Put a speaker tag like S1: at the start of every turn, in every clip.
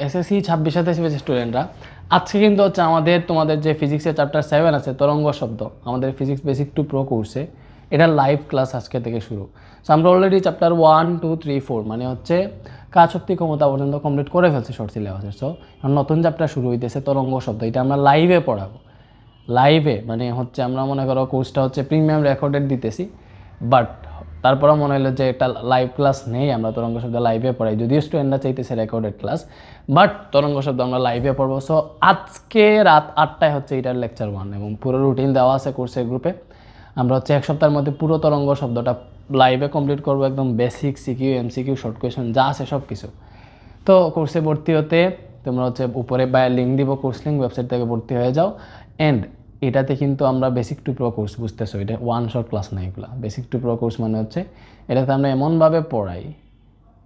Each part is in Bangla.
S1: এসএসসি 26-27 ব্যাচের স্টুডেন্টরা, আজকে কিন্তু হচ্ছে আমাদের তোমাদের যে ফিজিক্সের চ্যাপ্টার 7 আছে তরঙ্গ শব্দ, আমাদের ফিজিক্স বেসিক টু প্রো কোর্সে এটা লাইভ ক্লাস আজকে থেকে শুরু। সো আমরা অলরেডি চ্যাপ্টার 1, 2, 3, 4 মানে হচ্ছে কাজ শক্তি ক্ষমতা পর্যন্ত কমপ্লিট করে ফেলছি শর্ট সিলেবাসের। সো নতুন চ্যাপ্টার শুরু হইতেছে তরঙ্গ শব্দ, এটা আমরা লাইভে পড়াবো। লাইভে মানে হচ্ছে আমরা মনে করো কোর্সটা হচ্ছে প্রিমিয়াম রেকর্ডেড দিতেছি, বাট তারপরে মনে হলো যে একটা লাইভ ক্লাস নেই, আমরা তরঙ্গ শব্দ লাইভে পড়াই, যদিও স্টুডেন্টরা চাইতেছে রেকর্ডেড ক্লাস, বাট তরঙ্গ শব্দ আমরা লাইভে পড়বো। সো আজকে রাত 8টায় হচ্ছে এটার লেকচার 1 এবং পুরো রুটিন দেওয়া আছে কোর্সের গ্রুপে। আমরা হচ্ছে এক সপ্তাহের মধ্যে পুরো তরঙ্গ শব্দটা লাইভে কমপ্লিট করবো, একদম basic CQ, MCQ, short question যা আছে সব কিছু। তো কোর্সে ভর্তি হতে তোমরা হচ্ছে উপরে লিঙ্ক দিব, কোর্স লিঙ্ক, ওয়েবসাইট থেকে ভর্তি হয়ে যাও। অ্যান্ড এটাতে কিন্তু আমরা বেসিক টু প্রো কোর্স, বুঝতেছো এটা ওয়ান শট ক্লাস না, এগুলো বেসিক টু প্রো কোর্স মানে হচ্ছে এটাতে আমরা এমনভাবে পড়াই,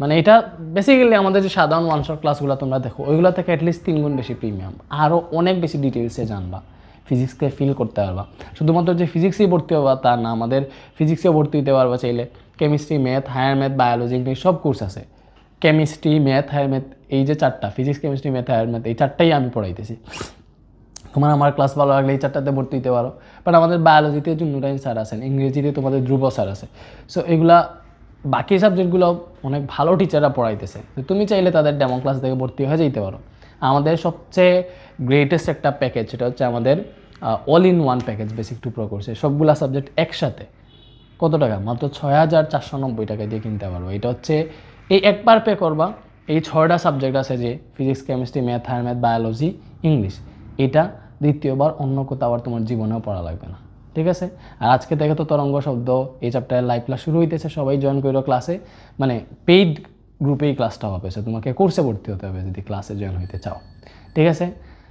S1: মানে এটা বেসিক্যালি আমাদের যে সাধারণ ওয়ান শট ক্লাসগুলো তোমরা দেখো ওইগুলো থেকে অ্যাটলিস্ট 3 গুণ বেশি প্রিমিয়াম, আরও অনেক বেশি ডিটেলসে জানবা, ফিজিক্সকে ফিল করতে পারবা। শুধুমাত্র যে ফিজিক্সেই ভর্তি হবা তা না, আমাদের ফিজিক্সেও ভর্তি হতে পারবা চাইলে, chemistry, math, higher math, biology, English সব কোর্স আছে। কেমিস্ট্রি, ম্যাথ, হায়ার ম্যাথ, এই যে 4টা physics, chemistry, math, higher math, এই 4টাই আমি পড়াইতেছি। তোমার আমার ক্লাস ভালো লাগলে এই 4টাতে ভর্তি হতে পারো। বাট আমাদের বায়োলজিতে নুরাইন স্যার আছেন, ইংরেজিতে তোমাদের ধ্রুব স্যার আছে। সো এগুলা বাকি সাবজেক্টগুলো অনেক ভালো টিচাররা পড়াইতেছে, তুমি চাইলে তাদের ডেমো ক্লাস থেকে ভর্তি হয়ে যেতে পারো। আমাদের সবচেয়ে গ্রেটেস্ট একটা প্যাকেজ, সেটা হচ্ছে আমাদের all in one package basic to pro কোর্সে সবগুলা সাবজেক্ট একসাথে। কত টাকা? মাত্র 6,490 টাকা দিয়ে কিনতে পারবো। এটা হচ্ছে এই একবার পে করবা, এই 6টা সাবজেক্ট আছে যে physics, chemistry, math, higher math, biology, English, এটা দ্বিতীয়বার অন্য কোথাও আবার তোমার জীবনেও পড়া লাগবে না, ঠিক আছে? আর আজকে থেকে তো তরঙ্গ শব্দ এই চ্যাপ্টারের লাইভ ক্লাস শুরু হইতেছে, সবাই জয়েন করো ক্লাসে, মানে পেইড গ্রুপেই ক্লাসটা হবে। সো তোমাকে কোর্সে ভর্তি হতে হবে যদি ক্লাসে জয়েন হইতে চাও, ঠিক আছে?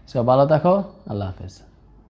S1: সো ভালো থাকো, আল্লাহ হাফেজ।